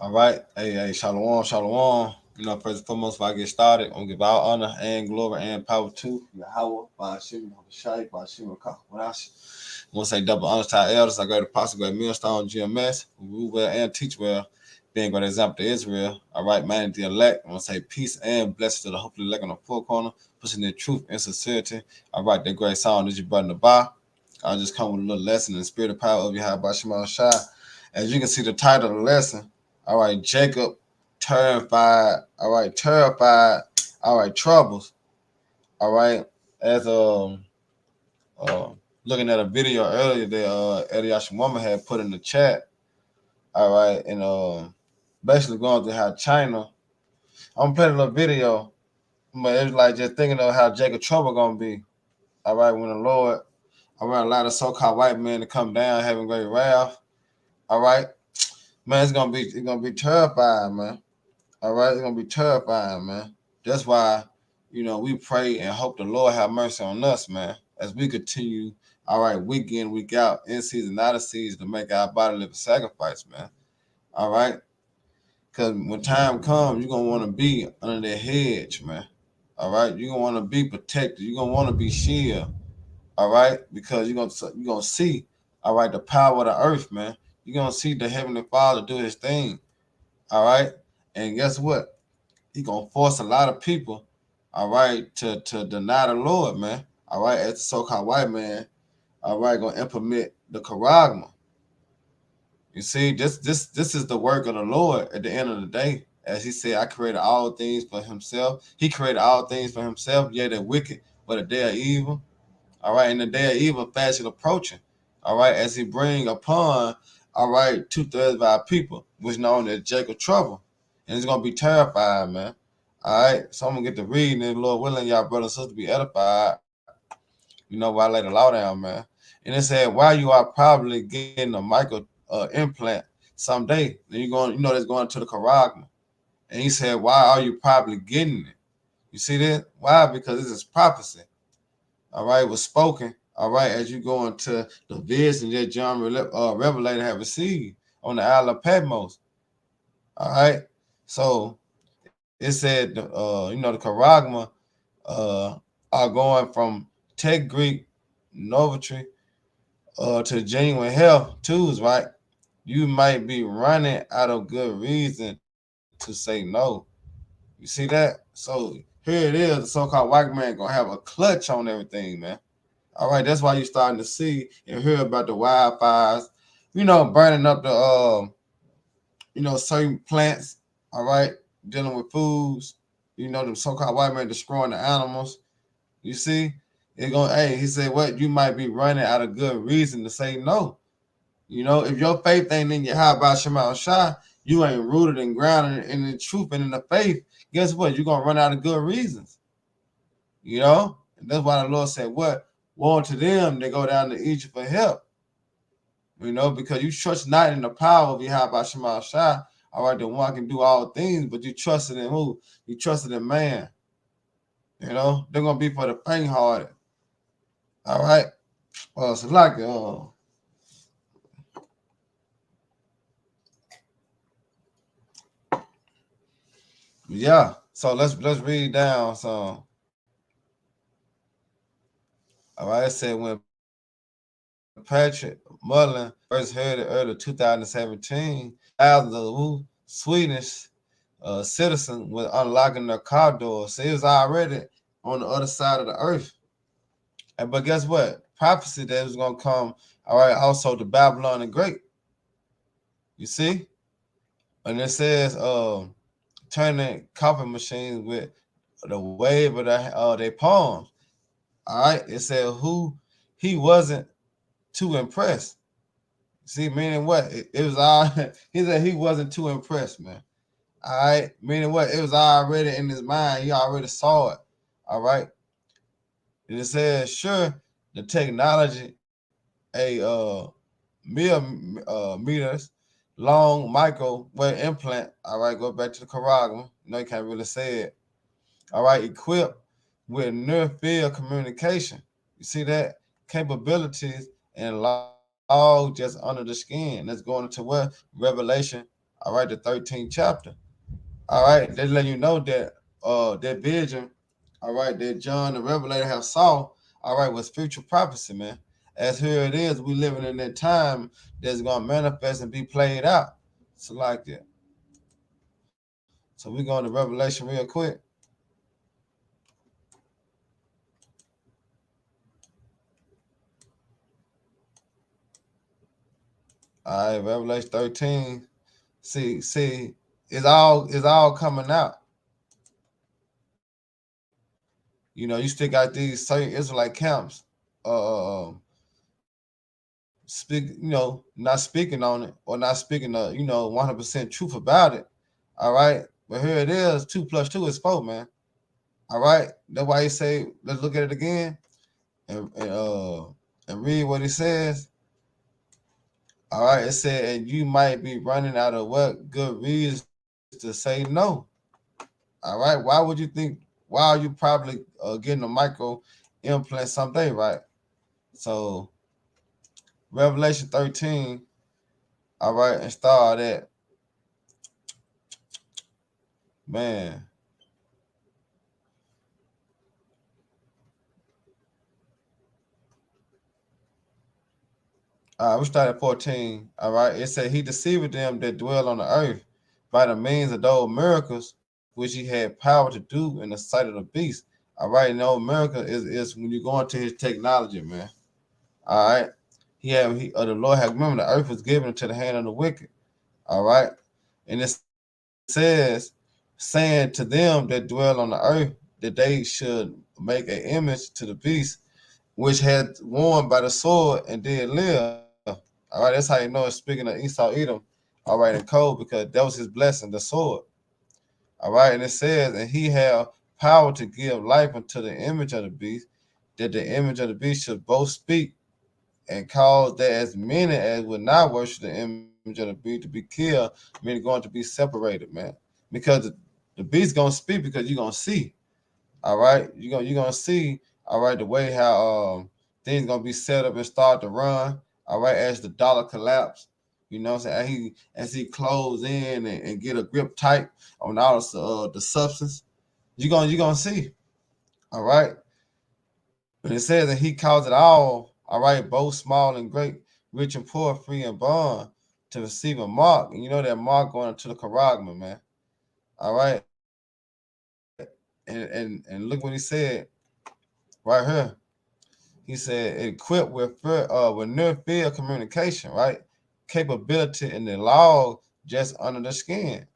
All right. Hey, shalom, shalom. First and foremost, if I get started, I'm gonna give all honor and glory and power to Yahweh, Ba'ashim, Shai, Ba'ashim, Kakawanash. I want to say double honors to our elders, our great apostle, great millstone, GMS, who rule well and teach well, being a great example to Israel. All right, man, the elect. I want to say peace and blessings to the hopefully elect on the four corner, pushing their truth and sincerity. All right, that great song that you brought in the bar. I'll just come with a little lesson in the spirit of power of Yahweh, Ba'ashim, Shai. As you can see, the title of the lesson. All right, Jacob terrified. All right, terrified. All right, troubles. All right, as uh looking at a video earlier that Eliashim Woman had put in the chat. All right, and basically going through how China. I'm playing a little video, but it was like just thinking of how Jacob trouble gonna be. All right, when the Lord, all right, a lot of so-called white men to come down having great wrath. All right, man, it's gonna be terrifying, man. All right, it's gonna be terrifying, man. That's why, we pray and hope the Lord have mercy on us, man, as we continue, all right, week in, week out, in season, out of season, to make our body live a sacrifice, man. All right, because when time comes, you're gonna want to be under that hedge, man. All right, you're gonna want to be protected. You're gonna want to be shielded. All right, because you're gonna see, all right, the power of the earth, man. You're gonna see the Heavenly Father do His thing. All right, and guess what? He gonna force a lot of people, all right, to deny the Lord, man. All right, as the so-called white man, all right, gonna implement the charagma. You see, this is the work of the Lord at the end of the day. As He said, I created all things for Himself. He created all things for Himself, yea, they're wicked, but a day of evil. All right, and the day of evil fast approaching. All right, as He bring upon, all right, 2/3 of our people, which known as Jacob trouble. And it's gonna be terrified, man. All right, so I'm gonna get to reading, and Lord willing, y'all brothers and sisters be edified. While I lay the law down, man. And it said, while you are probably getting a micro implant someday, then you're going, that's going to the charagma. And He said, why are you probably getting it? You see that? Why? Because this is prophecy. All right, was spoken. All right, as you go into the vision that John Revelator have received on the Isle of Patmos. All right, so it said, the charagma are going from tech Greek novatry to genuine health tools, right? You might be running out of good reason to say no. You see that? So here it is, the so-called white man gonna have a clutch on everything, man. All right, that's why you're starting to see and hear about the wildfires, burning up the certain plants, all right, dealing with foods, the so-called white man destroying the animals. You see? He said, what? You might be running out of good reason to say no. If your faith ain't in your how about Shema Shai, you ain't rooted and grounded in the truth and in the faith, guess what? You're gonna run out of good reasons. And that's why the Lord said, what? Woe to them that go down to Egypt for help. Because you trust not in the power of Yahweh Shema Shai. All right, the one can do all things, but you trusted in who? You trusted in man. They're gonna be for the faint hearted. All right. Well, it's like yeah. So let's read down some. All right, it said when Patrick Mullen first heard it early 2017, thousands of Swedish citizens were unlocking their car doors. So it was already on the other side of the earth. But guess what? Prophecy that was gonna come. All right, also to Babylon the Great. You see, and it says turning coffee machines with the wave of their palms. All right, it said who he wasn't too impressed. See, meaning what? It was all he said he wasn't too impressed, man. All right, meaning what? It was already in his mind. He already saw it. All right, and it says sure the technology, meters long microwave implant. All right, go back to the charagma. You can't really say it. All right, equipped with near field communication. You see that? Capabilities and law just under the skin. Let's go into what? Revelation, All right, the 13th chapter. All right, they let you know that that vision, all right, that John the Revelator have saw, all right, was future prophecy, man. As here it is, we living in that time that's gonna manifest and be played out. So like that. So we going to Revelation real quick. All right, Revelation 13. See, it's all coming out. You know, you still got these certain Israelite camps, speak, not speaking on it or not speaking, 100% truth about it. All right, but here it is: 2 + 2 is 4, man. All right, that's why he say, let's look at it again and read what it says. All right, it said, and you might be running out of what good reasons to say no. All right, why would you think? Why are you probably getting a micro implant someday, right? So Revelation 13, all right, and start at, man. We start at 14. All right, it said he deceived them that dwell on the earth by the means of those miracles which he had power to do in the sight of the beast. All right, and those miracle is when you go into his technology, man. All right, the Lord had, remember, the earth was given into the hand of the wicked. All right, and it says, saying to them that dwell on the earth that they should make an image to the beast which had won by the sword and did live. All right, that's how you know it's speaking of Esau Edom. All right, in code, because that was his blessing, the sword. All right, and it says, and he had power to give life unto the image of the beast, that the image of the beast should both speak and cause that as many as would not worship the image of the beast to be killed, meaning going to be separated, man. Because the beast gonna speak because you're gonna see. All right, you're gonna see. All right, the way how things gonna be set up and start to run. All right, as the dollar collapse. You know what I'm saying? As he close in and get a grip tight on all the substance, you're gonna see. All right. But it says that he calls it all right, both small and great, rich and poor, free and bond, to receive a mark. And you know that mark going to the charagma, man. All right. And look what he said right here. He said equipped with near field communication, right? Capability in the log just under the skin.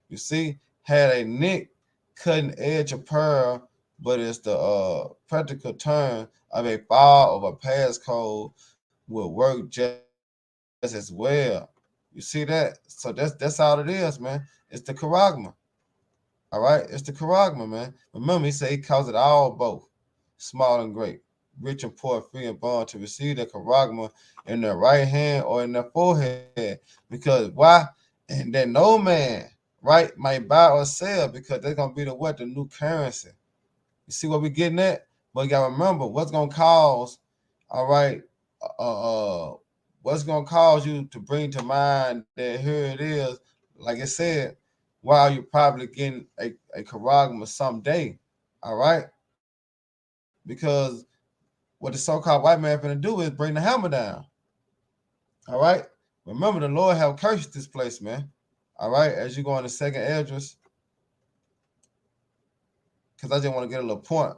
You see, had a nick cutting edge of pearl, but it's the practical term of a file of a passcode will work just as well. You see that? So that's all it is, man. It's the charagma. All right, it's the charagma, man. Remember, he said he calls it all both, small and great, rich and poor, free and bond, to receive the charagma in their right hand or in their forehead. Because why? And that no man, right, might buy or sell, because they're gonna be the new currency. You see what we getting at? But you gotta remember what's gonna cause, all right, uh, what's gonna cause you to bring to mind that here it is, like I said, while you're probably getting a charagma someday, all right? Because what the so-called white man finna do is bring the hammer down, all right? Remember, the Lord have cursed this place, man. All right, as you go on the second address, because I just want to get a little point.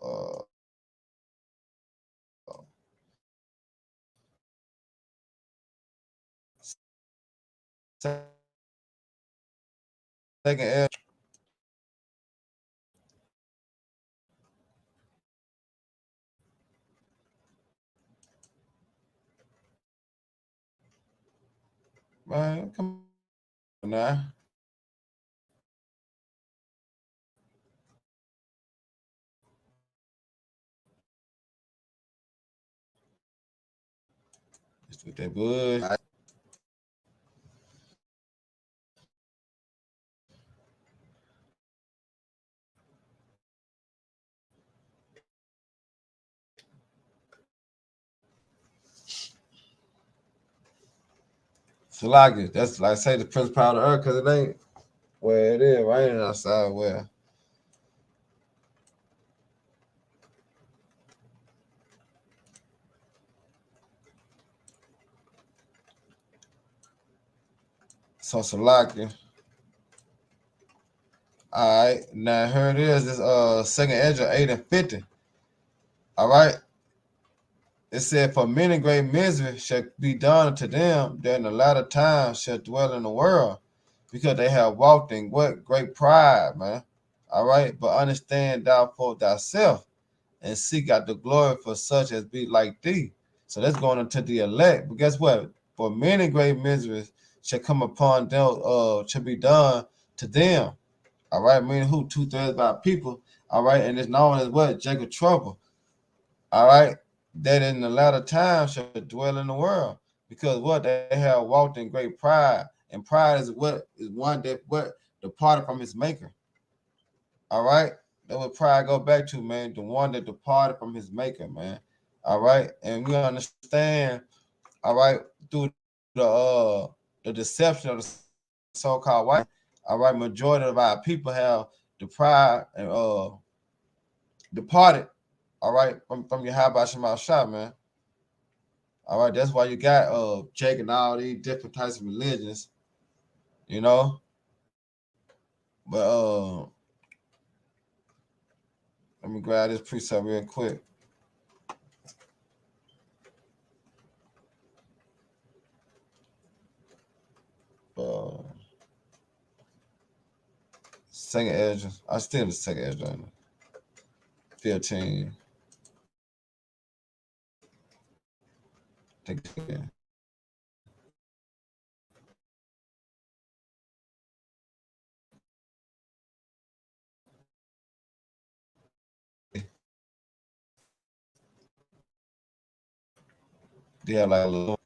Uh, second address, man, come on now. Just with that bush. Salaki, that's like say the principality of the earth, because it ain't where it is raining outside. Where so Salaki. All right, now here it is. This second edge of 8 and 50. All right, it said, "For many great misery shall be done unto them that in the latter times shall dwell in the world, because they have walked in what great pride, man. All right, but understand thou for thyself, and seek out the glory for such as be like thee." So that's going into the elect. But guess what? For many great miseries shall come upon them, shall be done to them. All right, meaning who? 2/3 of our people. All right, and it's known as what? Jacob trouble. All right, that in the latter time shall dwell in the world, because what they have walked in great pride, and pride is what is one that what departed from his maker. All right, that what pride go back to, man. The one that departed from his maker, man. All right, and we understand. All right, through the deception of the so-called white man. All right, majority of our people have deprived and departed. All right, from your high by Shemal Shah, man. All right, that's why you got Jake and all these different types of religions, you know. But let me grab this precept real quick. Uh, second edge, I still the second edge on 15. Take it again. They have like a little.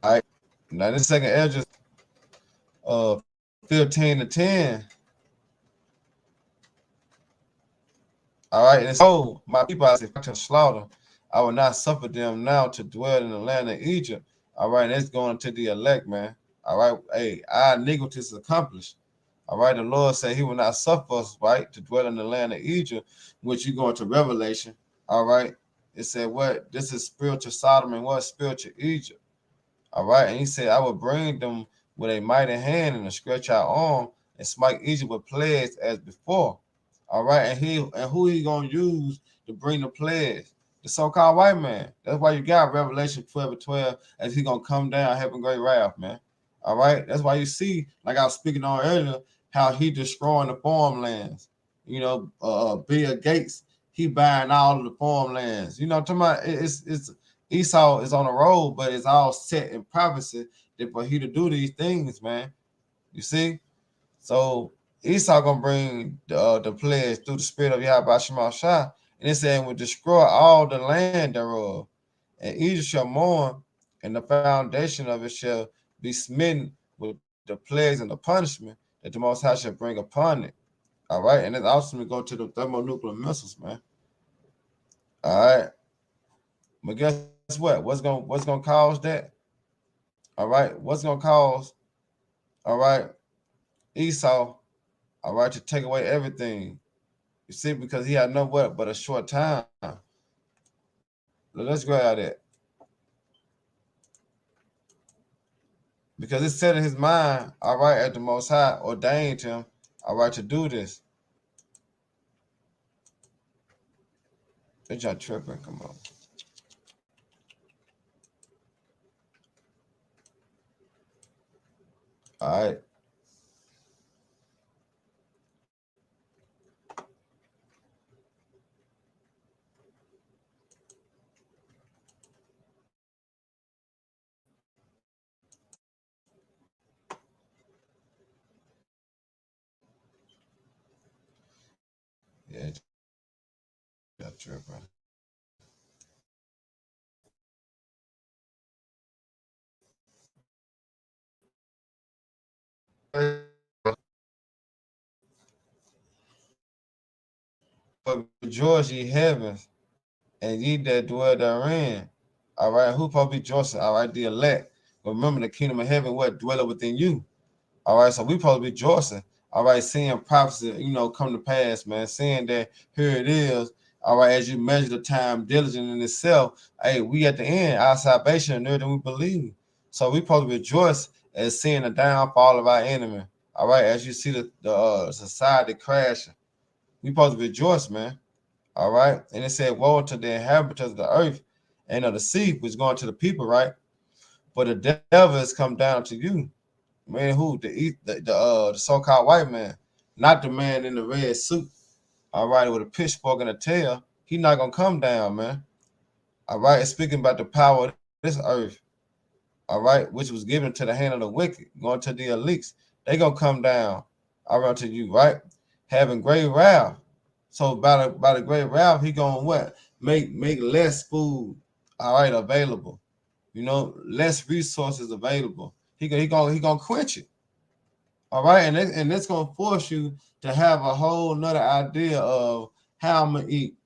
All right, now this second edge is 15 to 10. All right, and it's oh my people, I say to slaughter. I will not suffer them now to dwell in the land of Egypt. All right, and it's going to the elect, man. All right, hey, our iniquity is accomplished. All right, the Lord said He will not suffer us, right, to dwell in the land of Egypt, which you go into Revelation. All right, it said what? This is spiritual Sodom and what? Spiritual Egypt. All right, and He said, I will bring them with a mighty hand and a stretch out arm and smite Egypt with plagues as before. All right, and who He gonna use to bring the plagues? The so-called white man. That's why you got Revelation 12:12 as He gonna come down having great wrath, man. All right, that's why you see, like I was speaking on earlier, how He destroying the farmlands. You know, Bill Gates, he buying all of the farmlands. You know, talking about it's Esau is on the road, but it's all set in prophecy that for he to do these things, man. You see? So Esau gonna bring the pledge through the spirit of Yahweh Shema Shah, and it said will destroy all the land thereof, and Egypt shall mourn, and the foundation of it shall be smitten with the plagues and the punishment that the Most High shall bring upon it. All right, and then also we go to the thermonuclear missiles, man. All right, but guess what? What's gonna cause that? All right, what's gonna cause? All right, Esau. All right, to take away everything. You see, because he had no what but a short time. Let's grab that. Because it's set in his mind, all right, at the Most High ordained him, all right, to do this. They're just tripping. Come on. All right. Yeah, just tripping. rejoice ye heavens, and ye that dwell therein. All right, who supposed to be rejoicing? All right, the elect. But remember, the kingdom of heaven, what dwelleth within you. All right, so we supposed to be rejoicing. All right, seeing prophecy, come to pass, man. Seeing that here it is. All right, as you measure the time diligent in itself, hey, we at the end, our salvation nearer than we believe. So we supposed to rejoice as seeing the downfall of our enemy. All right, as you see the society crashing, we supposed to rejoice, man. All right, and it said, "Woe to the inhabitants of the earth and of the sea, which is going to the people." Right, but the devil has come down to you. Man, who the so-called white man, not the man in the red suit. All right, with a pitchfork and a tail, he not gonna come down, man. All right, it's speaking about the power of this earth. All right, which was given to the hand of the wicked, going to the elites. They gonna come down. All right, to you, right? Having great wrath. So by the great wrath, he gonna what? Make less food. All right, available. Less resources available. He gonna quench it. All right, and it's gonna force you to have a whole nother idea of how I'm gonna eat.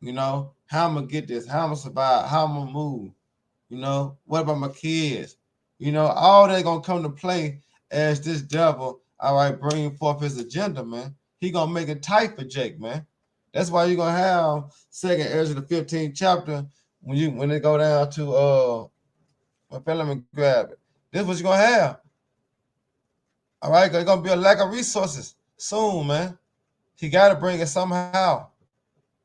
How I'm gonna get this, how I'm gonna survive, how I'm gonna move. What about my kids? All that gonna come to play as this devil, all right, bringing forth his agenda, man. He gonna make it tight for Jake, man. That's why you're gonna have Second Ezra the 15th chapter when they go down to let me grab it. This is what you're gonna have. All right, there's gonna be a lack of resources soon, man. He gotta bring it somehow.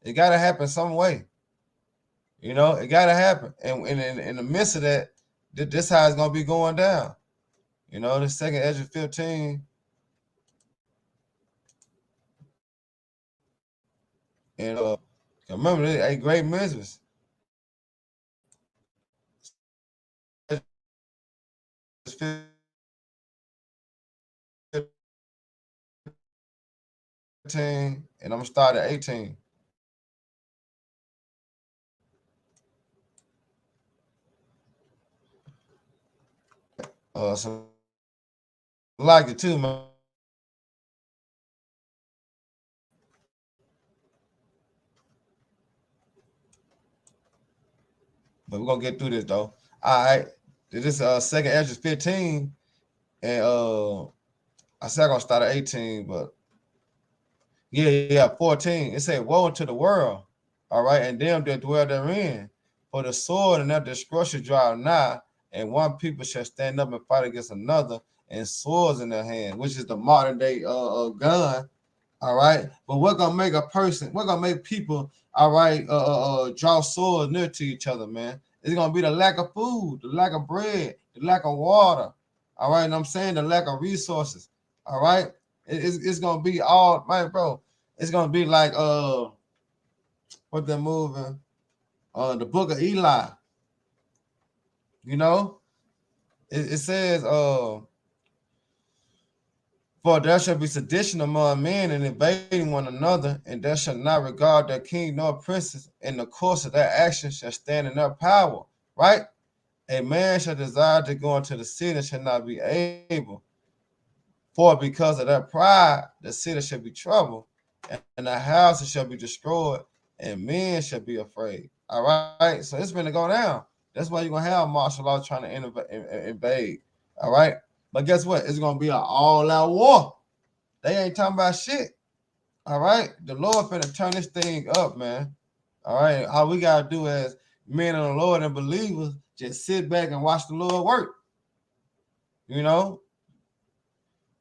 It gotta happen some way. It gotta happen. And in the midst of that, this how it's gonna be going down. The Second Ezra 15. And remember, they a great mistress. 15, and I'm gonna start at 18. So like it too, man. But we're gonna get through this though. All right. This Second Ezra 15, and I said I'm gonna start at 18, but yeah, 14. It said, "Woe unto the world, all right, and them that dwell therein, for the sword and their destruction draw nigh, and one people shall stand up and fight against another, and swords in their hand," which is the modern day gun. All right, but we're gonna make a person, we're gonna make people, all right, draw swords near to each other, man. It's gonna be the lack of food, the lack of bread, the lack of water. All right, and I'm saying the lack of resources. All right, it's gonna be all, man, bro. It's gonna be like what the movie, the Book of Eli. It says for there shall be sedition among men and invading one another, and there shall not regard their king nor princes, and the course of their actions shall stand in their power. Right? A man shall desire to go into the city and shall not be able. For because of their pride, the city shall be troubled, and the houses shall be destroyed, and men shall be afraid. All right, so it's going to go down. That's why you're going to have martial law trying to invade. All right, but guess what? It's going to be an all-out war. They ain't talking about shit. All right, the Lord finna turn this thing up, man. All right, all we got to do as men of the Lord and believers, just sit back and watch the Lord work.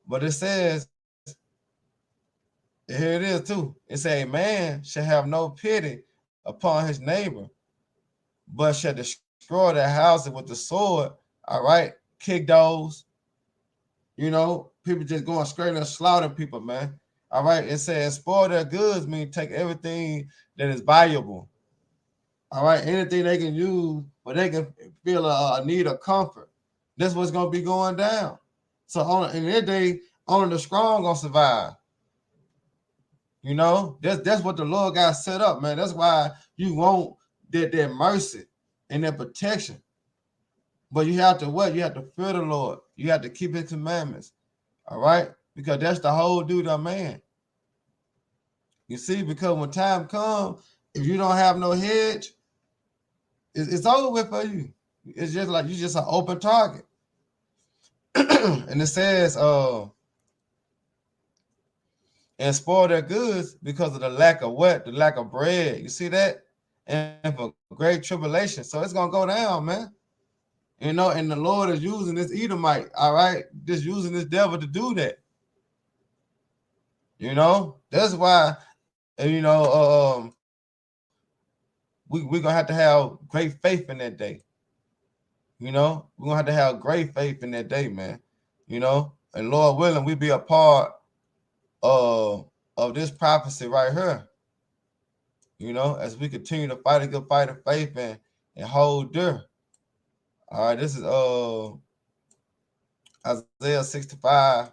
But it says, here it is too. It says, "A man shall have no pity upon his neighbor, but shall destroy their houses with the sword." All right, kick those. People just going straight and slaughtering people, man. All right, it says, "Spoil their goods," mean take everything that is valuable. All right, anything they can use, but they can feel a need of comfort. That's what's gonna be going down. So in that day, only the strong gonna survive. That's what the Lord got set up, man. That's why you want that mercy and that protection. But you have to what? You have to fear the Lord. You have to keep his commandments. All right? Because that's the whole duty of man. You see, because when time comes, if you don't have no hedge, it's over with for you. It's just like you just an open target. And it says, and spoil their goods because of the lack of what? The lack of bread. You see that? And for great tribulation. So it's gonna go down, man. And the Lord is using this Edomite, all right, just using this devil to do that. That's why, we're gonna have to have great faith in that day. We're gonna have to have great faith in that day, man. And Lord willing, we be a part of this prophecy right here. As we continue to fight a good fight of faith and hold dear. All right, this is Isaiah 65.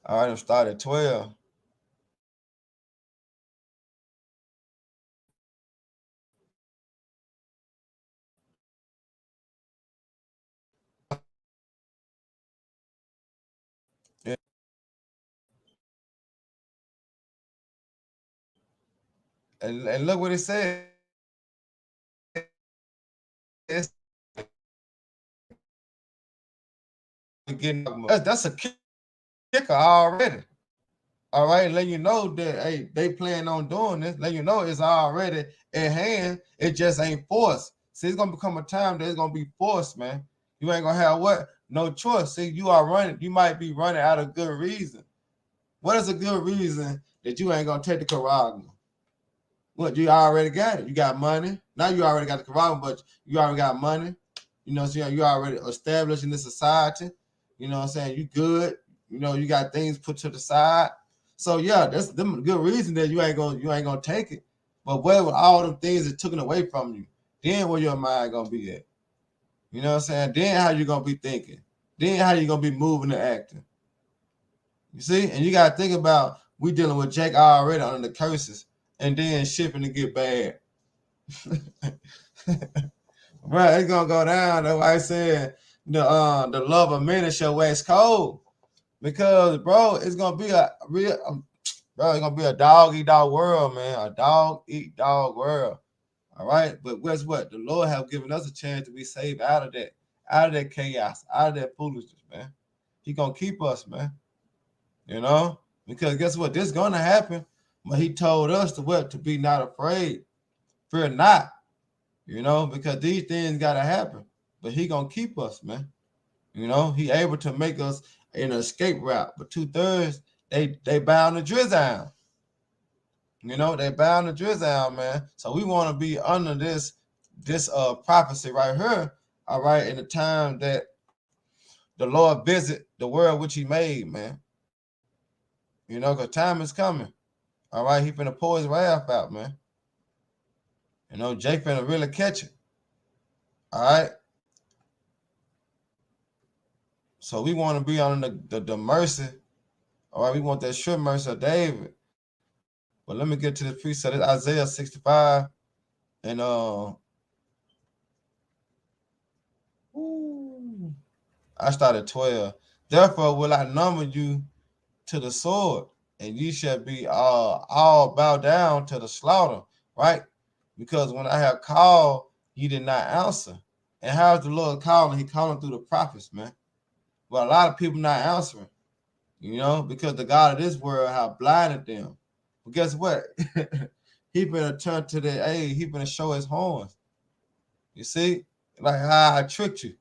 All right, I'm starting at 12. And look what it says. That's a kicker already. All right, let you know that hey, they plan on doing this. Let you know it's already at hand. It just ain't forced. See, it's gonna become a time that it's gonna be forced, man. You ain't gonna have what? No choice. See, you are running. You might be running out of good reason. What is a good reason that you ain't gonna take the Caragna? What, you already got it? You got money. Now you already got the Caragna, but you already got money. So you already established in this society. You know what I'm saying? You good. You got things put to the side. So yeah, that's the good reason that you ain't gonna take it. But where with all them things that taken away from you, then where your mind gonna be at? You know what I'm saying? Then how you gonna be thinking? Then how you gonna be moving and acting? You see? And you gotta think about we dealing with Jake already under the curses, and then shipping to get bad. Right, it's gonna go down. That's why I said the love of many shall wax cold. Because bro, it's gonna be a real it's gonna be a dog eat dog world, man. A dog eat dog world. All right. But guess what? The Lord have given us a chance to be saved out of that chaos, out of that foolishness, man. He gonna keep us, man. Because guess what? This is gonna happen. But he told us to be not afraid. Fear not. Because these things gotta happen. But he gonna keep us, man. He able to make us an escape route. But 2/3, they bound the drizzle. They bound the drizzle, man. So we want to be under this prophecy right here, all right, in the time that the Lord visit the world which he made, man. Because time is coming. All right, he finna pour his wrath out, man. Jake finna really catch it. All right. So we want to be on the mercy. All right, we want that sure mercy of David. But let me get to the precept. It's Isaiah 65 and I started 12. Therefore will I number you to the sword, and ye shall be all bow down to the slaughter, right? Because when I have called, ye did not answer. And how is the Lord calling? He calling through the prophets, man. But a lot of people not answering, because the God of this world have blinded them. But guess what? He been turn to the he been show his horns. You see, like how I tricked you,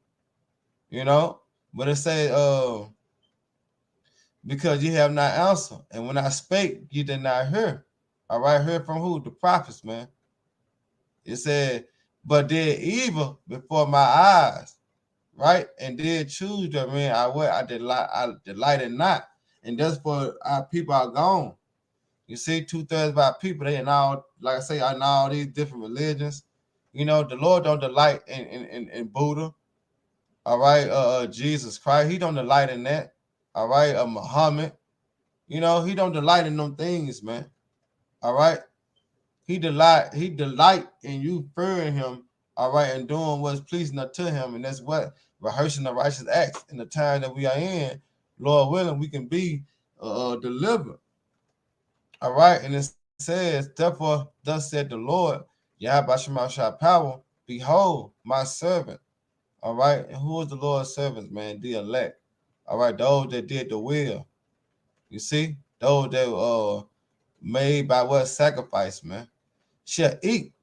But it say, because you have not answered, and when I spake, you did not hear. All right, heard from who? The prophets, man. It said, but did evil before my eyes, right? And did choose the man I delighted not, and that's for our people are gone. You see, 2/3 of our people, they in all, like I say, in all these different religions. The Lord don't delight in Buddha. All right, Jesus Christ, he don't delight in that. All right, Muhammad, he don't delight in them things, man. All right, he delight in you fearing him. All right, and doing what's pleasing to him, and that's what rehearsing the righteous acts in the time that we are in. Lord willing, we can be delivered. All right, and it says, therefore, thus said the Lord, Yahweh Shema power, behold, my servant. All right, and who is the Lord's servants, man? The elect. All right, those that did the will. You see, those that made by what sacrifice, man, shall eat,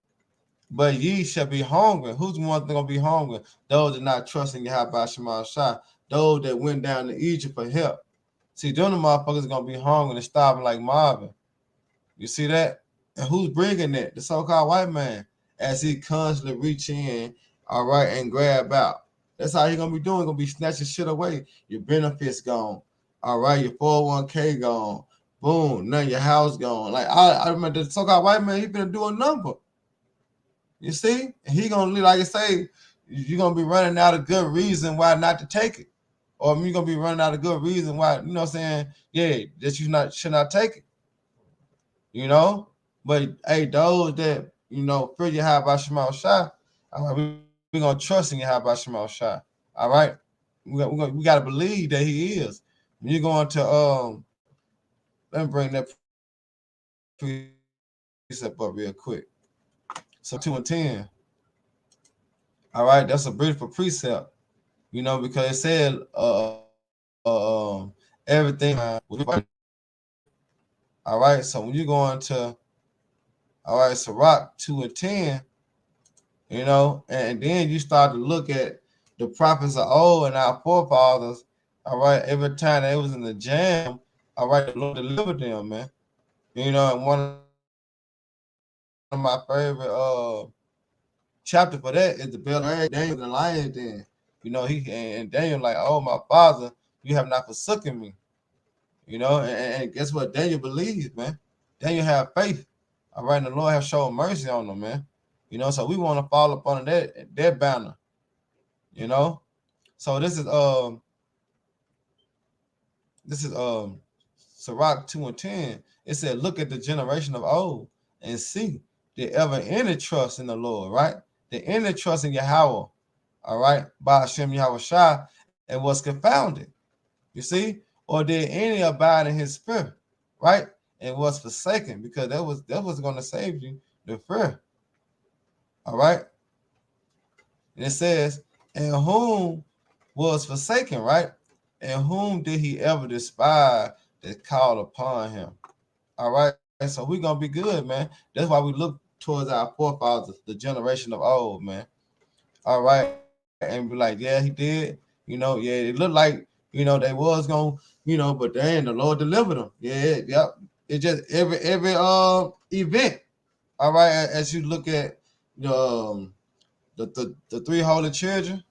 but ye shall be hungry. Who's the ones that gonna be hungry? Those that not trusting Yahweh Shema Shai. Those that went down to Egypt for help. See, them the motherfuckers gonna be hungry and starving like Marvin. You see that? And who's bringing that? The so-called white man, as he constantly reach in, all right, and grab out. That's how he gonna be doing. Gonna be snatching shit away. Your benefits gone. All right, your 401k gone. Boom, now your house gone. Like I remember the so-called white man, he been doing a number. You see? And he gonna, like I say, you're gonna be running out of good reason why not to take it. Or you're gonna be running out of good reason why, you know what I'm saying? Yeah, that you should not take it. You know? But hey, those that, you know, fear you have by Shemal Shah, all right, we're gonna trust in you have by Shemal Shah. All right. We gotta believe that he is. When you're going to let me bring that precept up real quick. So 2 and 10. All right, that's a beautiful precept, you know, because it said everything. All right, so when you go into Sirach 2 and 10, you know, and then you start to look at the prophets of old and our forefathers. All right, every time they was in the jam, all right, the Lord delivered them, man. You know, and one of my favorite chapter for that is the Bell of Daniel the Lion Den. You know, he and Daniel like, oh my father, you have not forsaken me. You know, and guess what? Daniel believes, man. Daniel have faith. All right, and the Lord has shown mercy on them, man. You know, so we want to fall upon that banner. You know, so this is Sirach 2 and 10. It said, look at the generation of old and see did ever any trust in the Lord, right? Did any trust in Yahweh, all right, by Hashem Yahweh Shai, and was confounded. You see? Or did any abide in his spirit, right? And was forsaken, because that was going to save you, the fear. All right. And it says, and whom was forsaken, right? And whom did he ever despise that called upon him? All right. So we're gonna be good, man. That's why we look towards our forefathers, the generation of old, man. All right, and be like, yeah, he did. You know, yeah, it looked like, you know, they was gonna, you know, but then the Lord delivered them. Yeah, yep. It just every event. All right, as you look at the three holy children.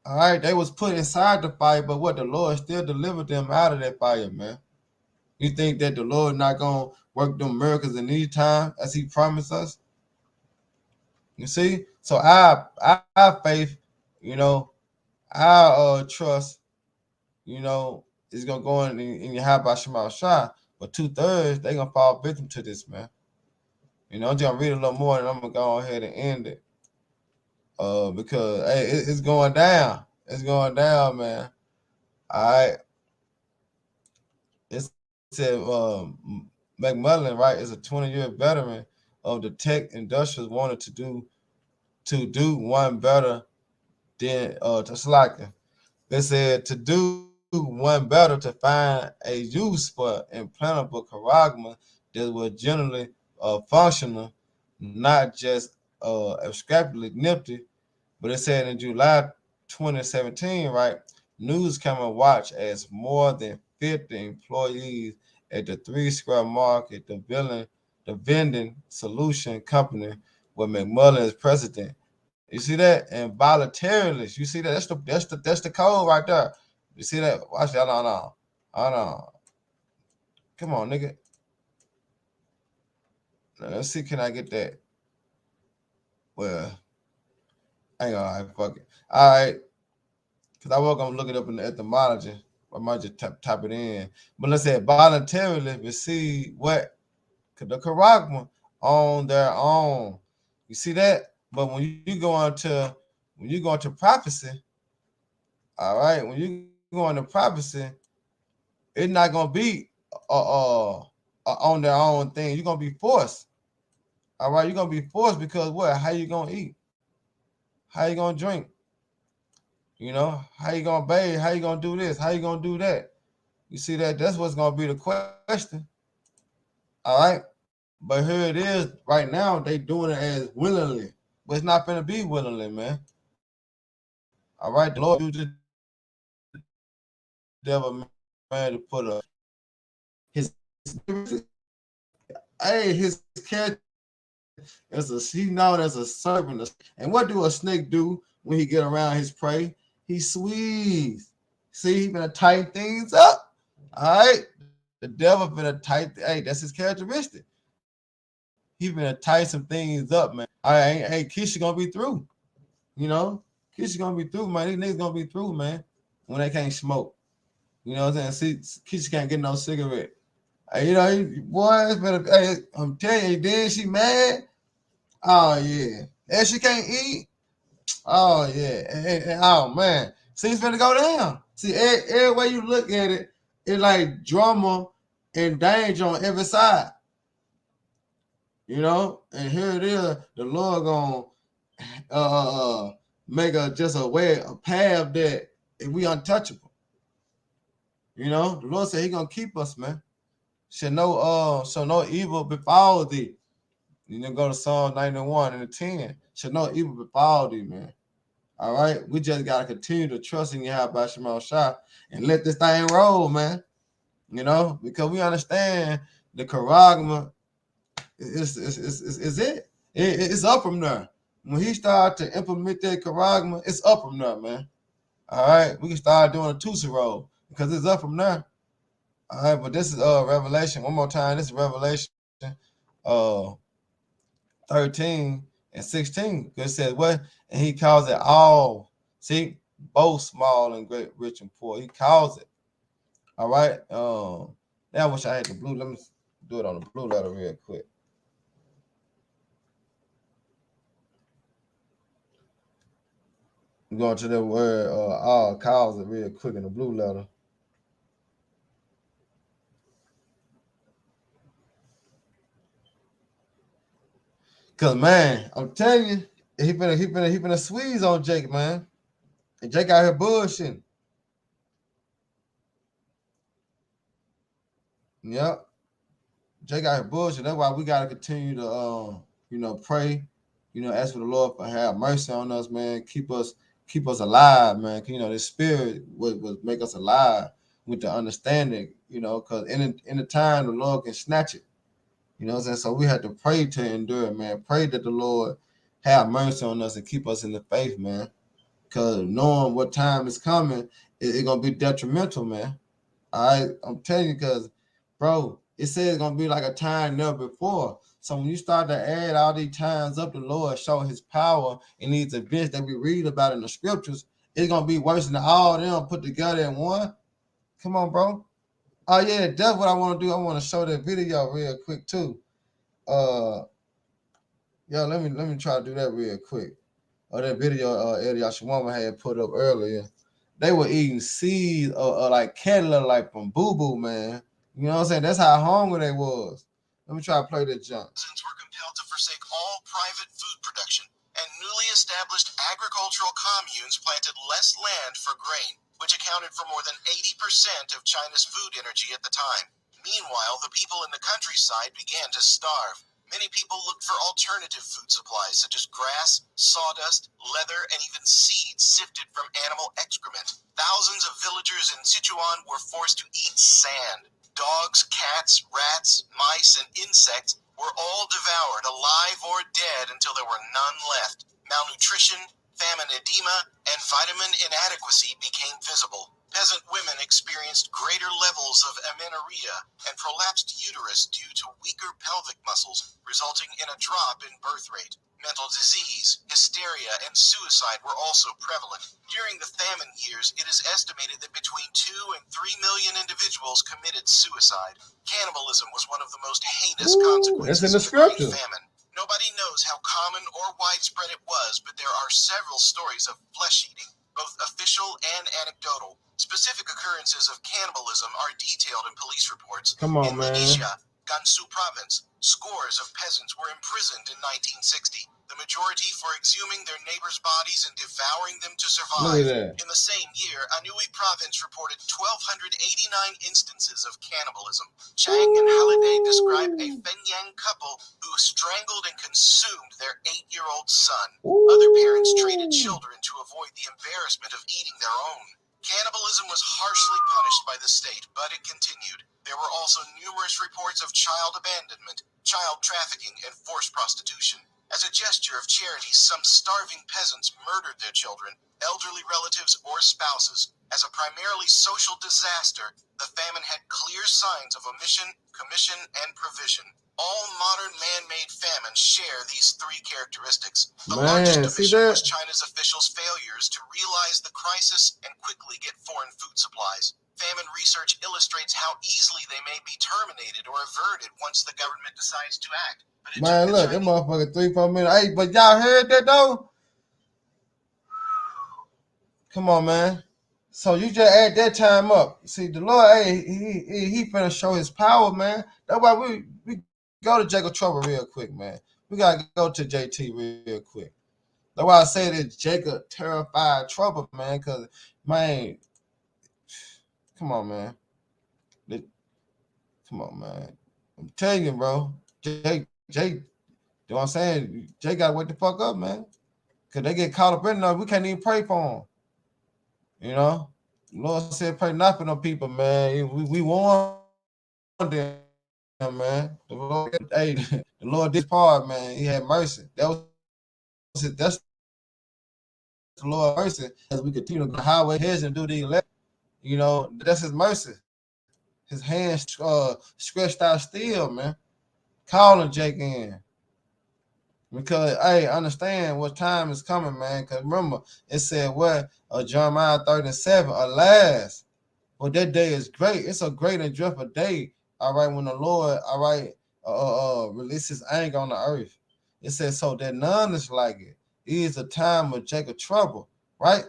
All right, they was put inside the fire, but what, the Lord still delivered them out of that fire, man. You think that the Lord not gonna work them miracles in these times as He promised us? You see, so our faith, you know, our trust, you know, is gonna go in your high by Shemal Shah, but 2/3 they gonna fall victim to this, man. You know, I'm just gonna read a little more, and I'm gonna go ahead and end it, because hey, it's going down. It's going down, man. All right. It said McMullen, right, is a 20-year veteran of the tech industrials, wanted to do one better than Teslaka. They said to do one better to find a use for implantable charagma that was generally functional, not just abstractly nifty. But it said in July 2017, right, News Camera watched as more than 50 employees at the Three Square Market, the vending solution company, where McMullen is president. You see that? And voluntarily, you see that? That's the code right there. You see that? Watch that. Hold on. Hold on. Come on, nigga. Now, let's see. Can I get that? Well, hang on. All right, fuck it. All right. Because I was gonna look it up in the etymology. I might just type it in. But let's say voluntarily receive what the charagma on their own. You see that? But when you go into prophecy, all right, when you go into prophecy, it's not gonna be on their own thing. You're gonna be forced. All right, you're gonna be forced because what? How you gonna eat? How you gonna drink? You know, how you gonna bathe? How you gonna do this? How you gonna do that? You see that? That's what's gonna be the question. All right, but here it is. Right now, they doing it as willingly, but it's not gonna be willingly, man. All right, the Lord used the devil, man, to put his character as he's known as a servant. And what do a snake do when he get around his prey? He squeeze. See, he gonna tighten things up. All right, the devil gonna tighten. Hey, that's his characteristic. He gonna tighten some things up, man. All right, hey, Keisha gonna be through. You know, Keisha gonna be through, man. These niggas gonna be through, man. When they can't smoke. You know what I'm saying? See, Keisha can't get no cigarette. You know, boy, it's been I'm telling you, then she mad. Oh yeah, and she can't eat. Oh yeah, oh man, see, it's gonna go down. See, every way you look at it, it's like drama and danger on every side. You know, and here it is. The Lord gonna make just a path that we untouchable. You know, the Lord said He gonna keep us, man. Shall no evil befall thee. You know, go to Psalm 91 and 10. Shall no evil befall thee, man. All right, we just gotta continue to trust in Yahweh Shema Shah and let this thing roll, man. You know, because we understand the charagma is it. It's up from there. When he started to implement that charagma, it's up from there, man. All right, we can start doing a Tusa roll because it's up from there. All right, but this is Revelation. One more time, this is Revelation uh 13 and 16. It says what? And he calls it all. See, both small and great, rich and poor. He calls it. All right. Now I wish I had the blue. Let me do it on the blue letter real quick. I'm going to the word all calls it real quick in the blue letter. Cause man, I'm telling you, he been squeeze on Jake, man. And Jake out here bullshitting. Yep. Jake out here bullshitting. That's why we gotta continue to pray. You know, ask for the Lord for have mercy on us, man. Keep us alive, man. You know, this spirit would make us alive with the understanding, you know, because in the time the Lord can snatch it. You know what I'm saying? So we have to pray to endure, man. Pray that the Lord have mercy on us and keep us in the faith, man. Because knowing what time is coming, it's going to be detrimental, man. All right? I'm telling you, because, bro, it says it's going to be like a time never before. So when you start to add all these times up, the Lord show his power in these events that we read about in the scriptures, it's going to be worse than all of them put together in one. Come on, bro. Oh, yeah, that's what I want to do. I want to show that video real quick, too. Let me try to do that real quick. That video Eddie Ashwama had put up earlier. They were eating seeds like cattle, like from Boo Boo, man. You know what I'm saying? That's how hungry they was. Let me try to play that jump. Were compelled to forsake all private food production, and newly established agricultural communes planted less land for grain, which accounted for more than 80% of China's food energy at the time. Meanwhile, the people in the countryside began to starve. Many people looked for alternative food supplies such as grass, sawdust, leather, and even seeds sifted from animal excrement. Thousands of villagers in Sichuan were forced to eat sand. Dogs, cats, rats, mice, and insects were all devoured, alive or dead, until there were none left. Malnutrition, famine, edema, and vitamin inadequacy became visible. Peasant women experienced greater levels of amenorrhea and prolapsed uterus due to weaker pelvic muscles, resulting in a drop in birth rate. Mental disease, hysteria, and suicide were also prevalent. During the famine years, it is estimated that between 2 and 3 million individuals committed suicide. Cannibalism was one of the most heinous consequences in the of the Great scriptures. Famine. Nobody knows how common or widespread it was, but there are several stories of flesh eating. both official and anecdotal. Specific occurrences of cannibalism are detailed in police reports. Come on, in man. Linesia, Gansu province, scores of peasants were imprisoned in 1960, the majority for exhuming their neighbors' bodies and devouring them to survive. Look at that. In the same year, Anhui province reported 1,289 instances of cannibalism. Chang and Halliday describe a Fenyang couple who strangled and consumed their 8-year-old son. Other parents traded children to avoid the embarrassment of eating their own. Cannibalism was harshly punished by the state, but it continued. There were also numerous reports of child abandonment, child trafficking, and forced prostitution. As a gesture of charity, some starving peasants murdered their children, elderly relatives, or spouses. As a primarily social disaster, the famine had clear signs of omission, commission, and provision. All modern man-made famines share these three characteristics. The largest division was China's officials' failures to realize the crisis and quickly get foreign food supplies. Famine research illustrates how easily they may be terminated or averted once the government decides to act. But man, look, that motherfucker 3-4 minutes. Hey, but y'all heard that though? Come on, man. So you just add that time up. See, the Lord, hey, he finna show his power, man. That's why we go to Jacob Trouble real quick, man. We gotta go to JT real quick. That's why I say that Jacob terrified trouble, man. Cause man, come on, man. Come on, man. I'm telling you, bro. Jay, you know what I'm saying? Jay gotta wake the fuck up, man. Cause they get caught up in there. We can't even pray for them. You know? The Lord said pray not for no people, man. We warned them, man. The Lord did his part, man. He had mercy. That's the Lord's mercy as we continue to go highway heads and do the elect. You know, that's his mercy. His hands stretched out still, man. Calling Jake in. Because, hey, understand what time is coming, man. Because remember, it said what? Jeremiah 37, alas. Well, that day is great. It's a great and dreadful day. All right, when the Lord, all right, releases anger on the earth. It says, so that none is like it. It is a time of Jacob trouble, right?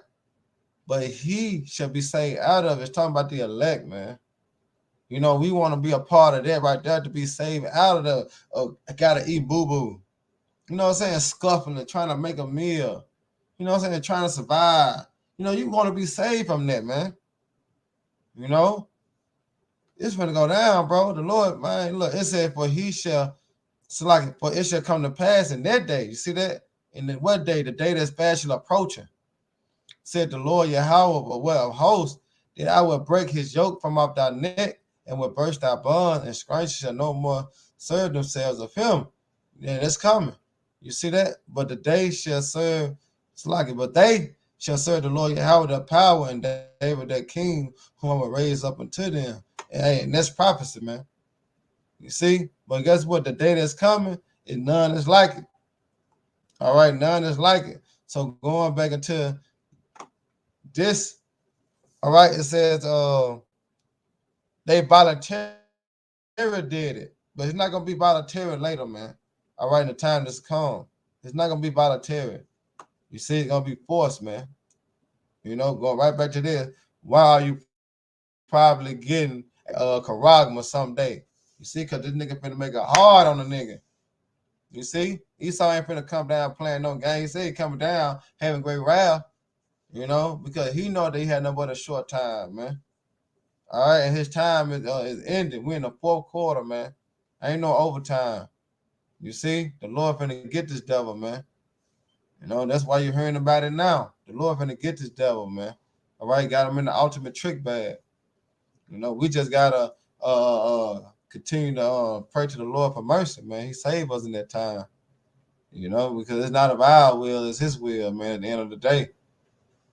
But he shall be saved out of it. It's talking about the elect, man. You know, we want to be a part of that right there, to be saved out of the gotta eat boo-boo. You know what I'm saying? Scuffling and trying to make a meal. You know what I'm saying? Trying to survive. You know, you want to be saved from that, man. You know? It's gonna go down, bro. The Lord, man, look, it said, for he shall, for it shall come to pass in that day. You see that? In what day? The day that's fast approaching. Said the Lord Yahweh of hosts, that I will break his yoke from off thy neck and will burst thy bonds, and strangers shall no more serve themselves of him. Yeah, that's coming. You see that? But the day shall serve, but they shall serve the Lord Yahweh their power, and David their king, whom I will raise up unto them. And that's prophecy, man. You see? But guess what? The day that's coming, none is like it. All right, none is like it. So going back into this, all right, it says they voluntarily did it, but it's not gonna be voluntary later, man. All right, the time that's come, it's not gonna be voluntary. You see, it's gonna be forced, man. You know, going right back to this. Why are you probably getting Karagma someday? You see, because this nigga finna make it hard on the nigga. You see, Esau ain't finna come down playing no game. He said he coming down having great wrath. You know, because he know that he had no but a short time, man. All right, and his time is ending. We're in the fourth quarter, man. Ain't no overtime. You see, the Lord finna get this devil, man. You know, that's why you're hearing about it now. The Lord finna get this devil, man. All right, got him in the ultimate trick bag. You know, we just gotta continue to pray to the Lord for mercy, man. He saved us in that time. You know, because it's not of our will, it's his will, man, at the end of the day.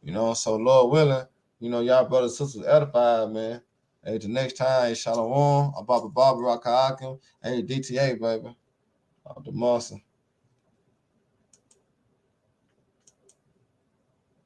You know, so Lord willing, you know, y'all brothers and sisters edified, man. Hey, the next time, hey, Shalom, Ababa Barbara Rock Hakim, hey, DTA, baby. The Muscle.